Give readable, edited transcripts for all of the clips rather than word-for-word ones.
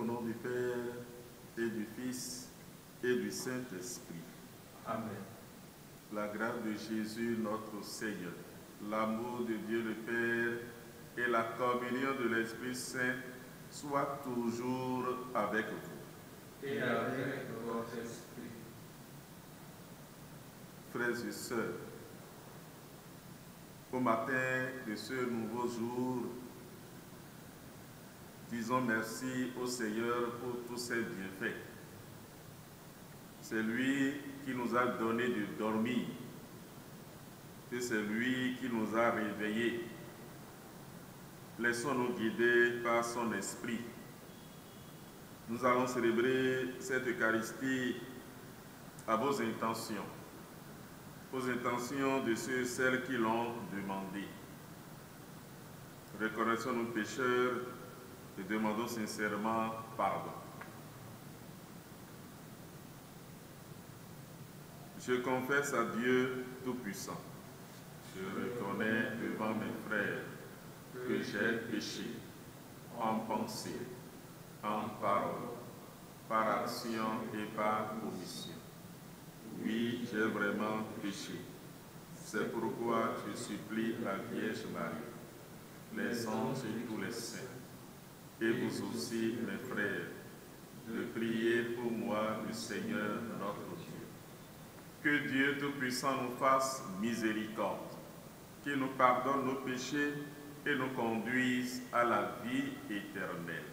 nom du Père, et du Fils, et du Saint-Esprit. Amen. La grâce de Jésus notre Seigneur, l'amour de Dieu le Père et la communion de l'Esprit Saint soient toujours avec vous. Et avec votre esprit. Frères et sœurs, au matin de ce nouveau jour, disons merci au Seigneur pour tous ses bienfaits. C'est lui qui nous a donné de dormir, et c'est lui qui nous a réveillés. Laissons-nous guider par son esprit. Nous allons célébrer cette Eucharistie à vos intentions, aux intentions de ceux et celles qui l'ont demandé. Reconnaissons nos pécheurs et demandons sincèrement pardon. Je confesse à Dieu Tout-Puissant. Je reconnais devant mes frères que j'ai péché en pensée, en parole, par action et par omission. Oui, j'ai vraiment péché. C'est pourquoi je supplie la Vierge Marie, les anges et tous les saints, et vous aussi, mes frères, de prier pour moi, le Seigneur notre Dieu. Que Dieu Tout-Puissant nous fasse miséricorde, qu'il nous pardonne nos péchés et nous conduise à la vie éternelle.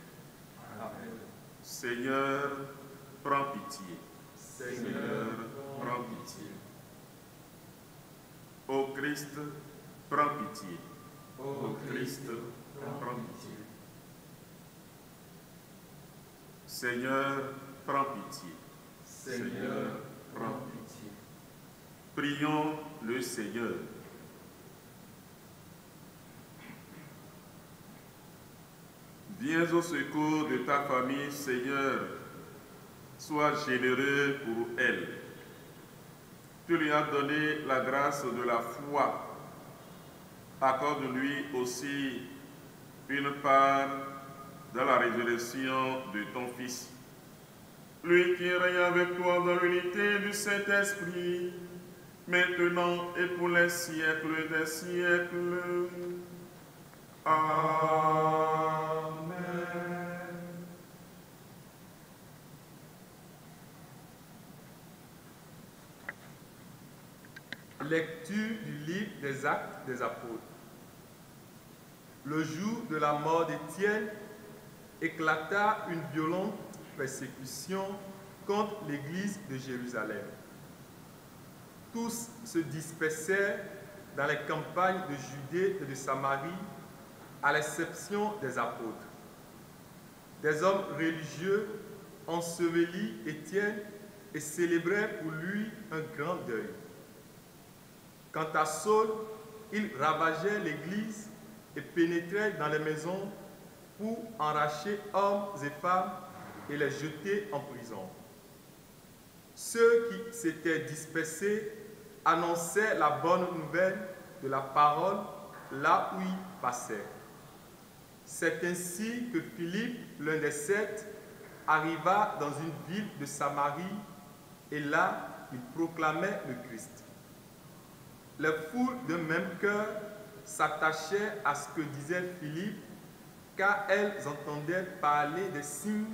Amen. Seigneur, prends pitié. Seigneur, prends pitié. Ô Christ, prends pitié. ô Christ, prends pitié. Seigneur, prends pitié. Seigneur, prends pitié. Prions le Seigneur. Viens au secours de ta famille, Seigneur. Sois généreux pour elle. Tu lui as donné la grâce de la foi. Accorde-lui aussi une part dans la résurrection de ton Fils. Lui qui règne avec toi dans l'unité du Saint-Esprit, maintenant et pour les siècles des siècles. Amen. Lecture du livre des Actes des Apôtres. Le jour de la mort d'Étienne, éclata une violente persécution contre l'église de Jérusalem. Tous se dispersèrent dans les campagnes de Judée et de Samarie, à l'exception des apôtres. Des hommes religieux ensevelis Étienne et célébraient pour lui un grand deuil. Quant à Saul, il ravageait l'église et pénétrait dans les maisons pour enracher hommes et femmes et les jeter en prison. Ceux qui s'étaient dispersés annonçaient la bonne nouvelle de la parole là où ils passaient. C'est ainsi que Philippe, l'un des 7, arriva dans une ville de Samarie et là, il proclamait le Christ. Les foules d'un même cœur s'attachaient à ce que disait Philippe, car elles entendaient parler des signes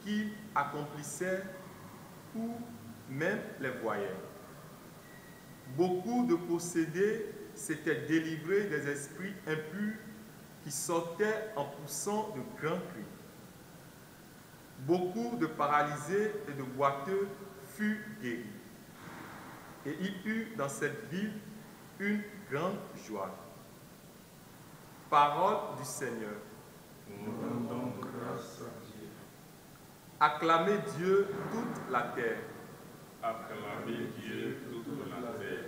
qu'il accomplissait ou même les voyaient. Beaucoup de possédés s'étaient délivrés des esprits impurs qui sortaient en poussant de grands cris. Beaucoup de paralysés et de boiteux furent guéris. Et il eut dans cette ville une grande joie. Parole du Seigneur. Nous rendons grâce à Dieu. Acclamez Dieu toute la terre. Acclamez Dieu toute la terre.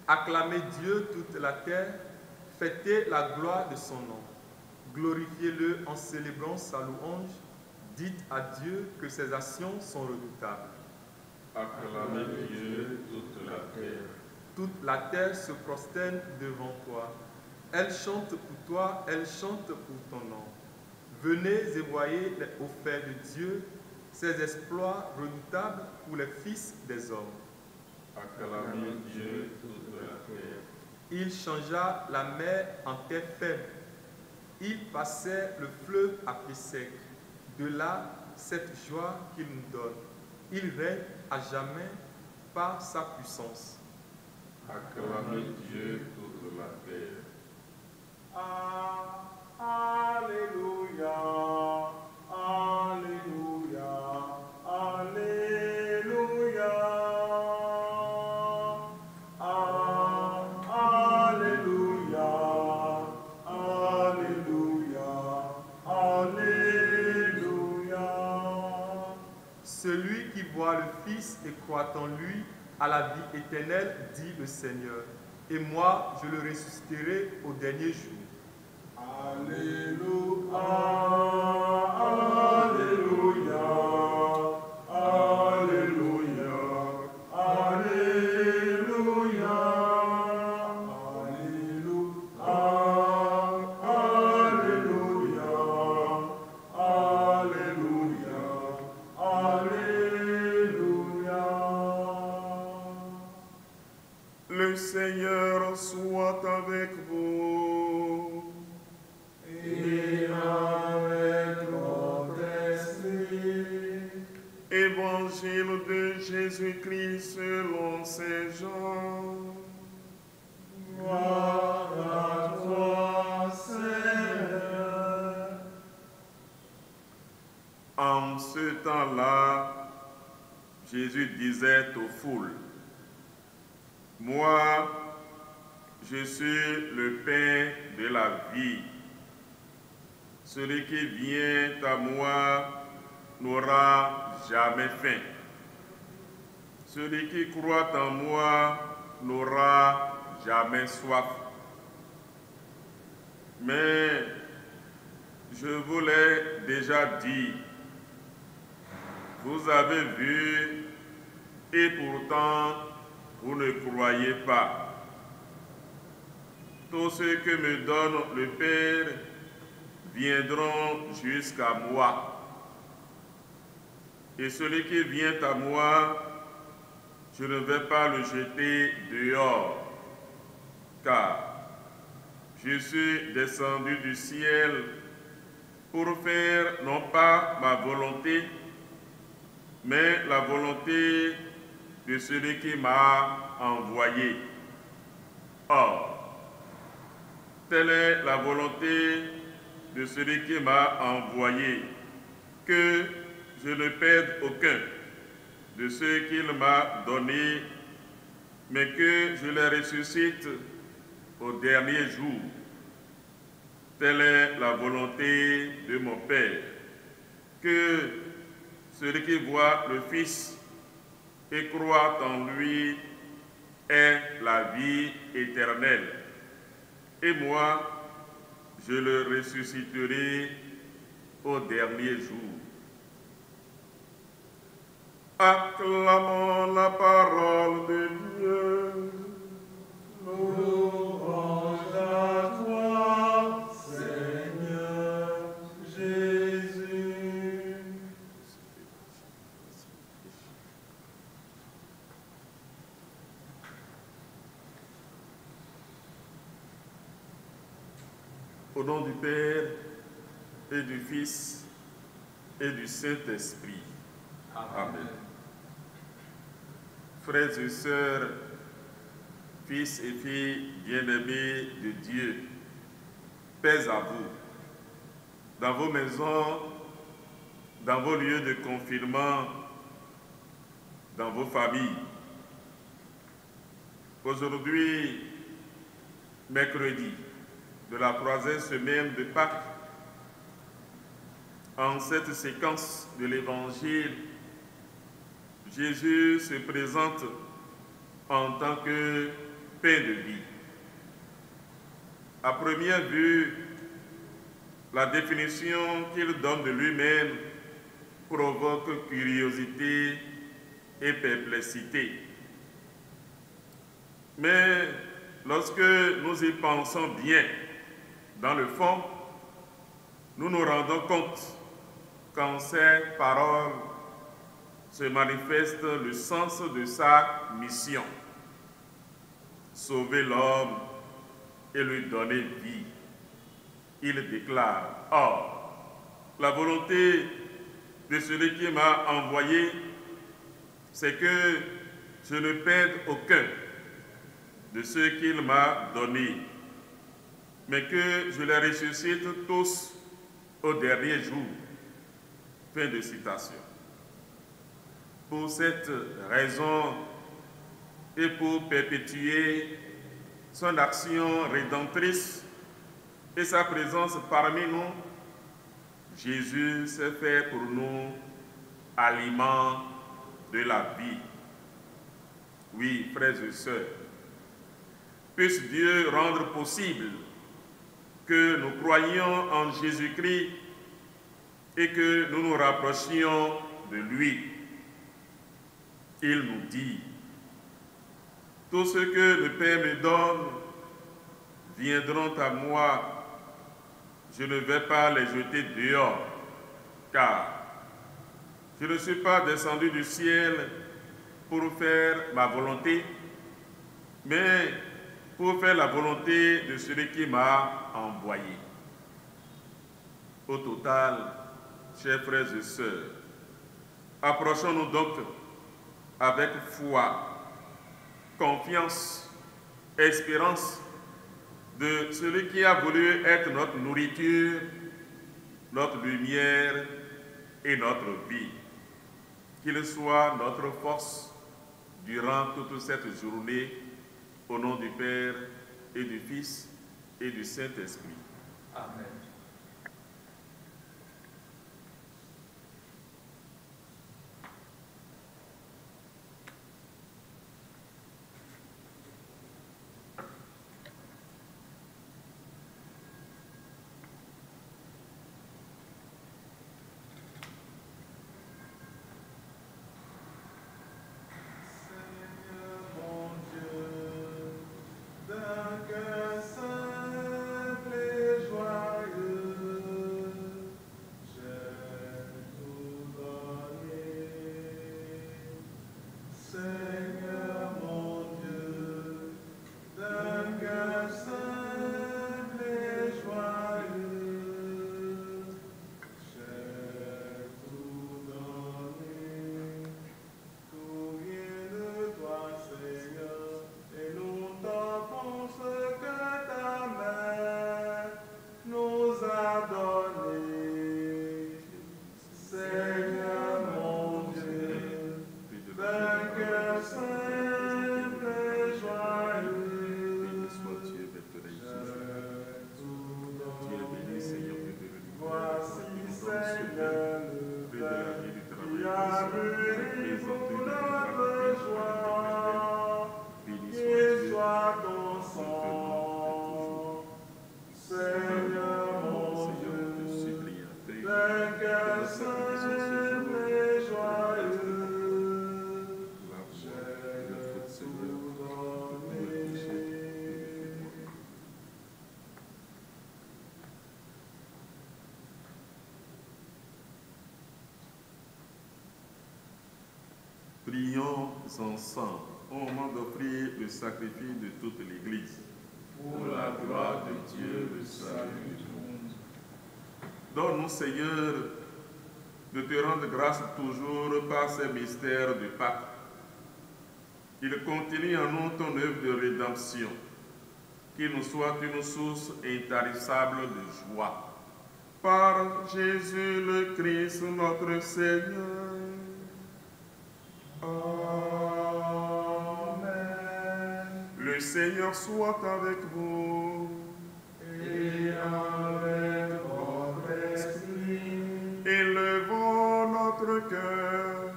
Acclamez Dieu toute la terre. Fêtez la gloire de son nom. Glorifiez-le en célébrant sa louange. Dites à Dieu que ses actions sont redoutables. Acclamez Dieu toute la terre. Toute la terre se prosterne devant toi. Elle chante pour toi, elle chante pour ton nom. Venez et voyez au fait de Dieu ses exploits redoutables pour les fils des hommes. Acclamez Dieu toute la terre. Il changea la mer en terre ferme. Il passait le fleuve à pied sec. De là, cette joie qu'il nous donne. Il règne à jamais par sa puissance. Acclamez Dieu toute la terre. Alléluia, Alléluia, Alléluia. Alléluia, Alléluia, Alléluia. Celui qui voit le Fils et croit en lui a la vie éternelle, dit le Seigneur. Et moi, je le ressusciterai au dernier jour. Alléluia, Alléluia, Alléluia, Alléluia, Alléluia, Alléluia, Alléluia. Le Seigneur soit avec vous. Et avec notre esprit. Évangile de Jésus-Christ selon saint Jean. Gloire à toi, Seigneur. En ce temps-là, Jésus disait aux foules, « Moi, je suis le pain de la vie. Celui qui vient à moi n'aura jamais faim. Celui qui croit en moi n'aura jamais soif. Mais je vous l'ai déjà dit, vous avez vu et pourtant vous ne croyez pas. Tous ceux que me donne le Père viendront jusqu'à moi. Et celui qui vient à moi, je ne vais pas le jeter dehors, car je suis descendu du ciel pour faire non pas ma volonté, mais la volonté de celui qui m'a envoyé. Or, telle est la volonté de celui qui m'a envoyé, que je ne perde aucun de ceux qu'il m'a donnés, mais que je les ressuscite au dernier jour. Telle est la volonté de mon Père, que celui qui voit le Fils et croit en lui ait la vie éternelle. Et moi, je le ressusciterai au dernier jour. Acclamons la parole de Dieu. Louange à toi, Seigneur Jésus. Au nom du Père et du Fils et du Saint-Esprit. Amen. Frères et sœurs, fils et filles bien-aimés de Dieu, paix à vous, dans vos maisons, dans vos lieux de confinement, dans vos familles. Aujourd'hui, mercredi de la troisième semaine de Pâques, en cette séquence de l'Évangile, Jésus se présente en tant que pain de vie. À première vue, la définition qu'il donne de lui-même provoque curiosité et perplexité. Mais lorsque nous y pensons bien, dans le fond, nous nous rendons compte qu'en ces paroles se manifeste le sens de sa mission. Sauver l'homme et lui donner vie. Il déclare, « Or, la volonté de celui qui m'a envoyé, c'est que je ne perde aucun de ceux qu'il m'a donnés, mais que je les ressuscite tous au dernier jour. » Fin de citation. Pour cette raison et pour perpétuer son action rédemptrice et sa présence parmi nous, Jésus s'est fait pour nous aliment de la vie. Oui, frères et sœurs, puisse Dieu rendre possible que nous croyions en Jésus-Christ et que nous nous rapprochions de lui. Il nous dit, « Tous ceux que le Père me donne viendront à moi. Je ne vais pas les jeter dehors, car je ne suis pas descendu du ciel pour faire ma volonté, mais pour faire la volonté de celui qui m'a envoyé. » Au total, chers frères et sœurs, approchons-nous donc avec foi, confiance, espérance de celui qui a voulu être notre nourriture, notre lumière et notre vie. Qu'il soit notre force durant toute cette journée, au nom du Père et du Fils et du Saint-Esprit. Amen. Prions ensemble au moment d'offrir le sacrifice de toute l'Église. Pour la gloire de Dieu, le salut du monde. Donne-nous, Seigneur, de te rendre grâce toujours par ces mystères de Pâques. Il continue en nous ton œuvre de rédemption, qu'il nous soit une source intarissable de joie. Par Jésus le Christ, notre Seigneur. Amen. Le Seigneur soit avec vous. Et avec votre esprit, Élevons notre cœur.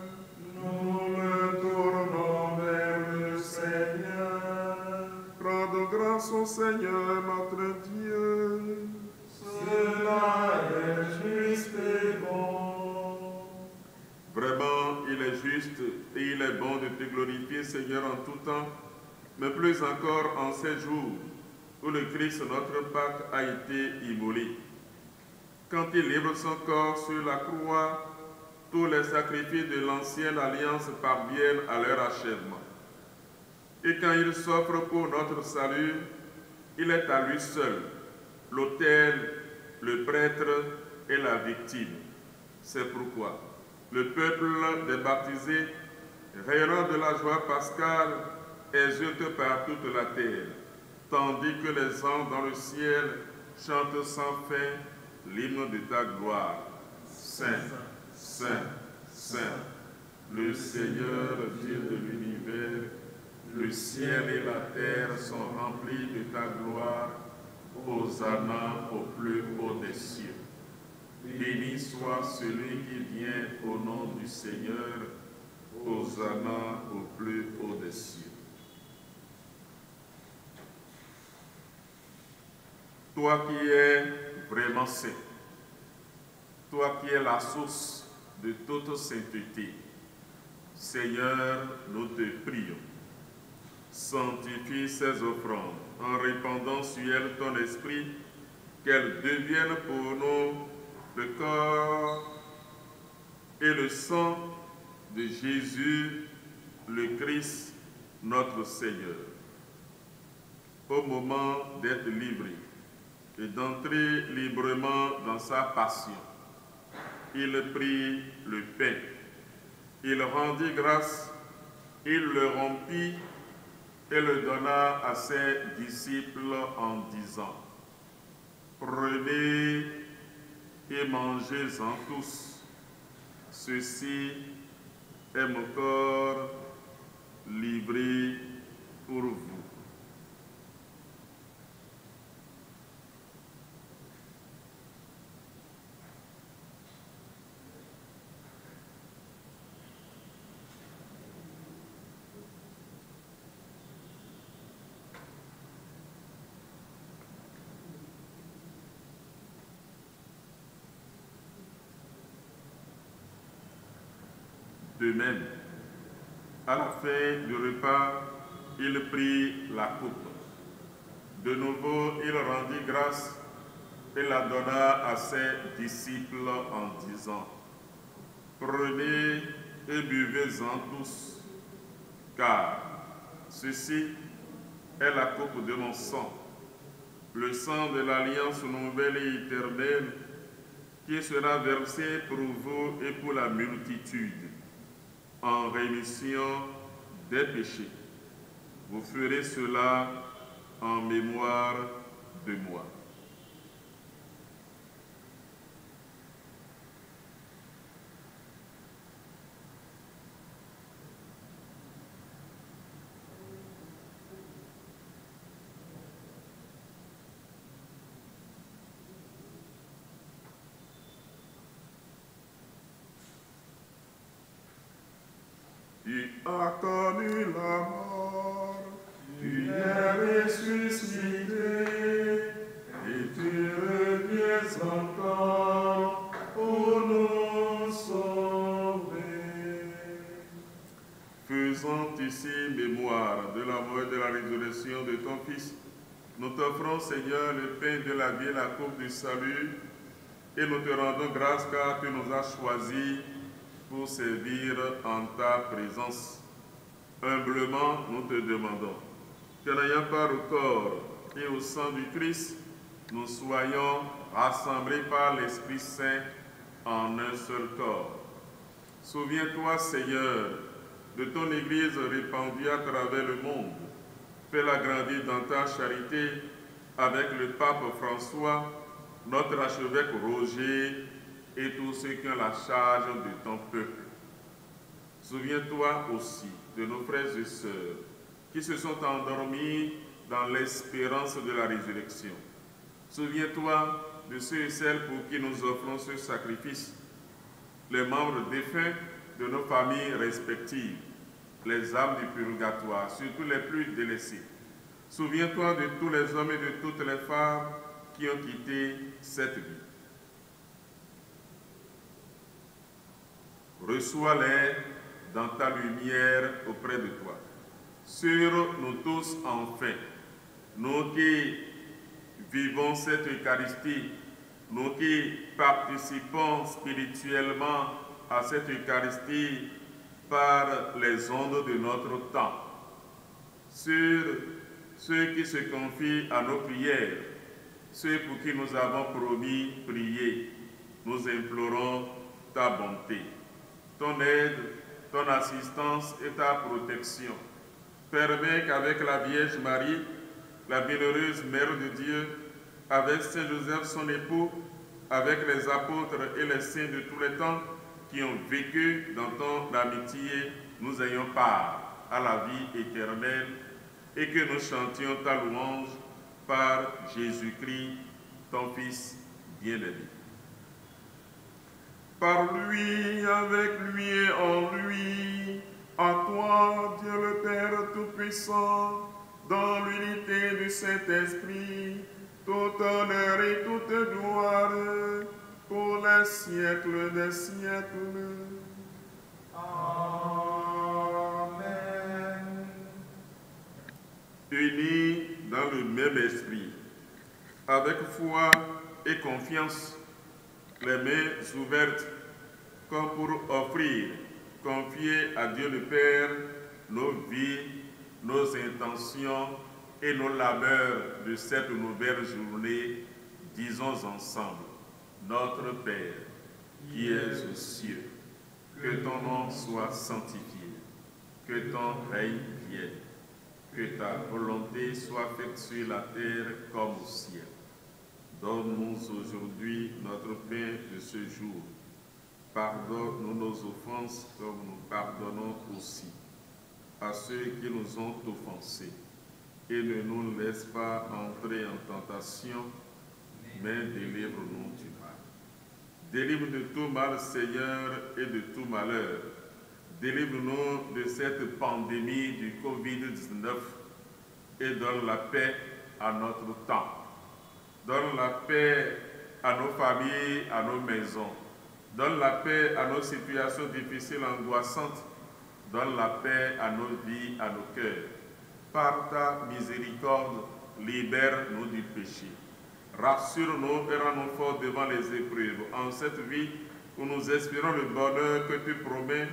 nous le tournons vers le Seigneur. Rendons grâce au Seigneur notre Dieu. Cela est juste et bon. Vraiment, il est juste et il est bon de te glorifier, Seigneur, en tout temps, mais plus encore en ces jours où le Christ, notre Pâque, a été immolé. quand il livre son corps sur la croix, tous les sacrifices de l'ancienne alliance parviennent à leur achèvement. Et quand il s'offre pour notre salut, il est à lui seul, l'autel, le prêtre et la victime. C'est pourquoi le peuple des baptisés, rayonnant de la joie pascale, exulte par toute la terre, tandis que les anges dans le ciel chantent sans fin l'hymne de ta gloire. Saint, Saint, Saint, le Seigneur Dieu de l'univers, le ciel et la terre sont remplis de ta gloire. Hosanna au plus haut des cieux. Béni soit celui qui vient au nom du Seigneur. Hosanna au plus haut des cieux. Toi qui es vraiment saint, toi qui es la source de toute sainteté, Seigneur, nous te prions. Sanctifie ces offrandes en répandant sur elles ton esprit, qu'elles deviennent pour nous le corps et le sang de Jésus, le Christ, notre Seigneur. Au moment d'être livré et d'entrer librement dans sa passion, il prit le pain, il rendit grâce, il le rompit et le donna à ses disciples en disant: Prenez et mangez-en tous, ceci est mon corps livré pour vous. De même, à la fin du repas, il prit la coupe. De nouveau, il rendit grâce et la donna à ses disciples en disant: Prenez et buvez-en tous, car ceci est la coupe de mon sang, le sang de l'alliance nouvelle et éternelle, qui sera versé pour vous et pour la multitude, en rémission des péchés. Vous ferez cela en mémoire de moi. Tu as connu la mort, tu es ressuscité, et tu reviens encore pour nous sauver. Faisant ici mémoire de la mort et de la résurrection de ton Fils, nous t'offrons, Seigneur, le pain de la vie et la coupe du salut, et nous te rendons grâce car tu nous as choisis pour servir en ta présence. Humblement, nous te demandons que n'ayant part au corps et au sang du Christ, nous soyons rassemblés par l'Esprit Saint en un seul corps. Souviens-toi, Seigneur, de ton Église répandue à travers le monde. Fais-la grandir dans ta charité avec le pape François, notre archevêque Roger, et tous ceux qui ont la charge de ton peuple. Souviens-toi aussi de nos frères et sœurs qui se sont endormis dans l'espérance de la résurrection. Souviens-toi de ceux et celles pour qui nous offrons ce sacrifice, les membres défunts de nos familles respectives, les âmes du purgatoire, surtout les plus délaissés. Souviens-toi de tous les hommes et de toutes les femmes qui ont quitté cette vie. Reçois-les dans ta lumière auprès de toi. Sur nous tous enfin, nous qui vivons cette Eucharistie nous qui participons spirituellement à cette Eucharistie par les ondes de notre temps, sur ceux qui se confient à nos prières, ceux pour qui nous avons promis prier, nous implorons ta bonté, ton aide, ton assistance et ta protection. Permets qu'avec la Vierge Marie, la bienheureuse Mère de Dieu, avec Saint Joseph son époux, avec les apôtres et les saints de tous les temps qui ont vécu dans ton amitié, nous ayons part à la vie éternelle et que nous chantions ta louange par Jésus-Christ, ton Fils bien-aimé. Par lui, avec lui et en lui, à toi, Dieu le Père Tout-Puissant, dans l'unité du Saint-Esprit, tout honneur et toute gloire, pour les siècles des siècles. Amen. Unis dans le même esprit, avec foi et confiance, les mains ouvertes, comme pour offrir, confier à Dieu le Père nos vies, nos intentions et nos labeurs de cette nouvelle journée, disons ensemble, Notre Père, qui es aux cieux, que ton nom soit sanctifié, que ton règne vienne, que ta volonté soit faite sur la terre comme au ciel. Donne-nous aujourd'hui notre pain de ce jour. Pardonne-nous nos offenses comme nous pardonnons aussi à ceux qui nous ont offensés. Et ne nous laisse pas entrer en tentation, mais délivre-nous du mal. Délivre de tout mal, Seigneur, et de tout malheur. Délivre-nous de cette pandémie du Covid-19 et donne la paix à notre temps. Donne la paix à nos familles, à nos maisons. Donne la paix à nos situations difficiles, angoissantes. Donne la paix à nos vies, à nos cœurs. Par ta miséricorde, libère-nous du péché. Rassure-nous et rends-nous forts devant les épreuves. En cette vie où nous espérons le bonheur que tu promets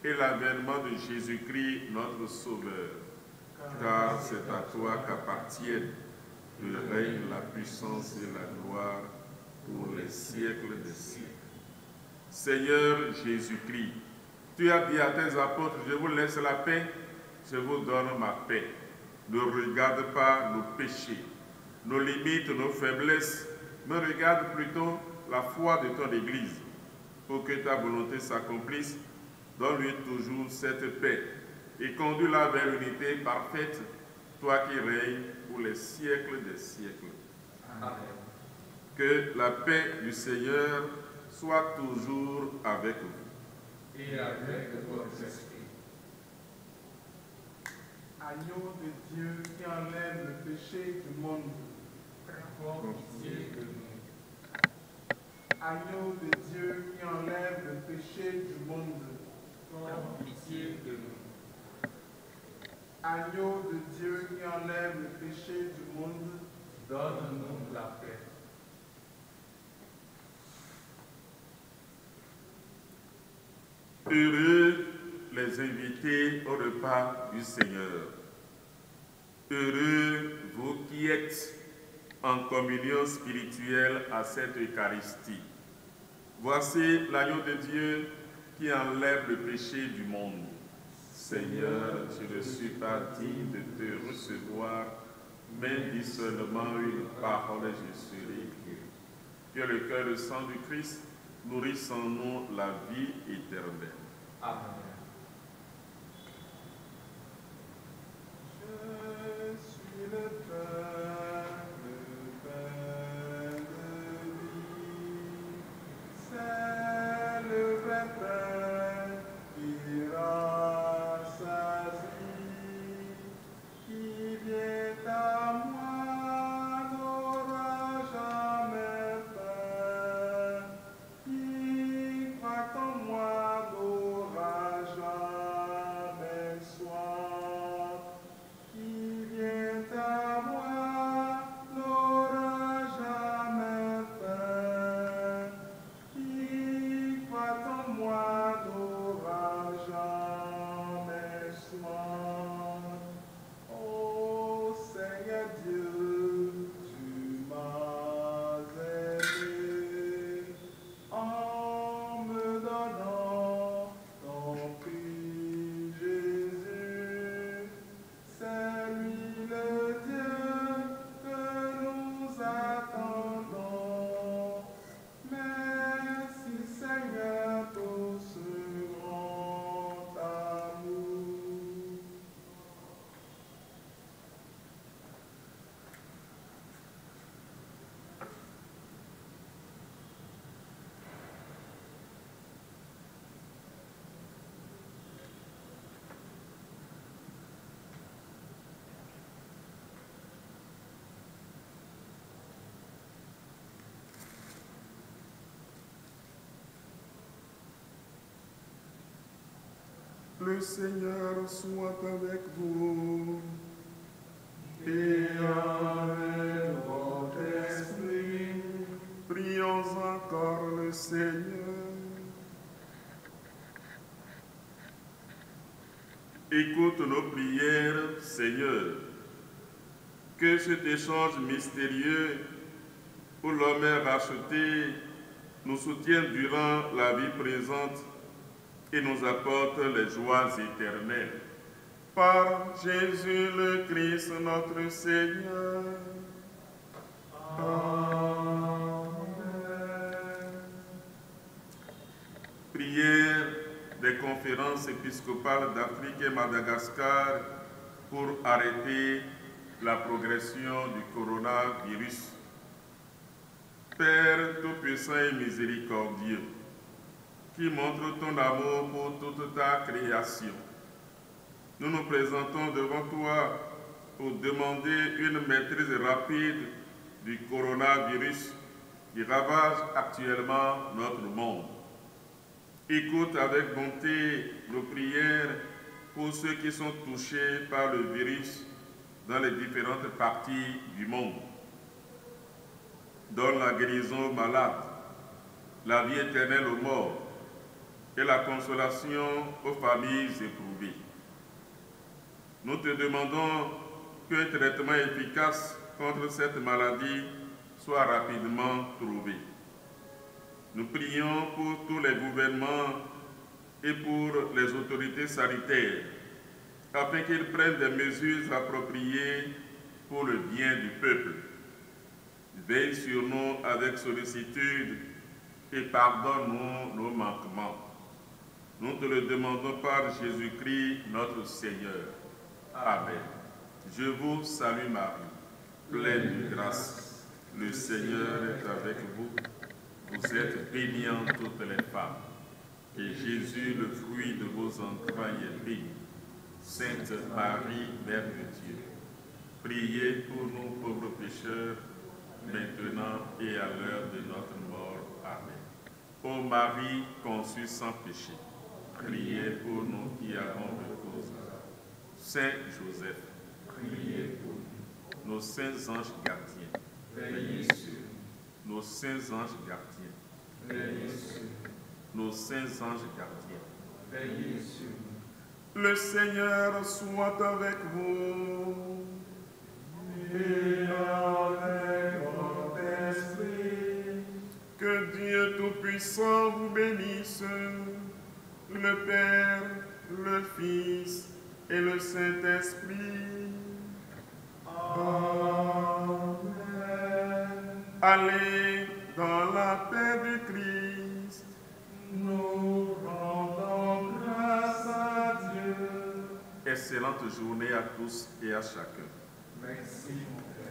et l'avènement de Jésus-Christ, notre Sauveur. Car c'est à toi qu'appartiennent le règne, la puissance et la gloire pour les siècles des siècles. Seigneur Jésus-Christ, tu as dit à tes apôtres, je vous laisse la paix, je vous donne ma paix. Ne regarde pas nos péchés, nos limites, nos faiblesses, mais regarde plutôt la foi de ton Église. Pour que ta volonté s'accomplisse, donne-lui toujours cette paix et conduis-la vers l'unité parfaite, toi qui règnes pour les siècles des siècles. Amen. Que la paix du Seigneur soit toujours avec vous. Et avec votre esprit. Agneau de Dieu qui enlève le péché du monde, prends pitié de nous. Agneau de Dieu qui enlève le péché du monde, prends pitié de nous. Agneau de Dieu qui enlève le péché du monde, donne-nous la paix. Heureux les invités au repas du Seigneur. Heureux vous qui êtes en communion spirituelle à cette Eucharistie. Voici l'agneau de Dieu qui enlève le péché du monde. Seigneur, je ne suis pas digne de te recevoir, mais dis seulement une parole et je serai guéri. Que le cœur et le sang du Christ nourrissent en nous la vie éternelle. Amen. Je suis le pain de vie, c'est le vrai pain qui rassasie, qui vient à moi n'aura jamais faim, qui croit en moi n'aura Le Seigneur soit avec vous. Et avec votre esprit. Prions encore le Seigneur. Écoute nos prières, Seigneur. Que cet échange mystérieux où l'homme est racheté nous soutienne durant la vie présente et nous apporte les joies éternelles. Par Jésus le Christ, notre Seigneur. Amen. Prière des conférences épiscopales d'Afrique et Madagascar pour arrêter la progression du coronavirus. Père tout-puissant et miséricordieux, qui montre ton amour pour toute ta création, nous nous présentons devant toi pour demander une maîtrise rapide du coronavirus qui ravage actuellement notre monde. Écoute avec bonté nos prières pour ceux qui sont touchés par le virus dans les différentes parties du monde. Donne la guérison aux malades, la vie éternelle aux morts et la consolation aux familles éprouvées. Nous te demandons qu'un traitement efficace contre cette maladie soit rapidement trouvé. Nous prions pour tous les gouvernements et pour les autorités sanitaires, afin qu'ils prennent des mesures appropriées pour le bien du peuple. Veille sur nous avec sollicitude et pardonne-nous nos manquements. Nous te le demandons par Jésus-Christ, notre Seigneur. Amen. Je vous salue Marie, pleine de grâce. Le Seigneur est avec vous. Vous êtes bénie entre toutes les femmes. Et Jésus, le fruit de vos entrailles, est béni. Sainte Marie, Mère de Dieu, priez pour nous pauvres pécheurs, maintenant et à l'heure de notre mort. Amen. Ô Marie, conçue sans péché, priez pour nous qui avons recours. Saint Joseph, priez pour nous. Nos saints anges gardiens, veillez sur nous. Nos saints anges gardiens, veillez sur nous. Nos saints anges gardiens, veillez sur nous. Le Seigneur soit avec vous. Et avec votre esprit. Que Dieu Tout-Puissant vous bénisse, le Père, le Fils et le Saint-Esprit. Amen. Allez dans la paix du Christ. Nous rendons grâce à Dieu. Excellente journée à tous et à chacun. Merci, mon Père.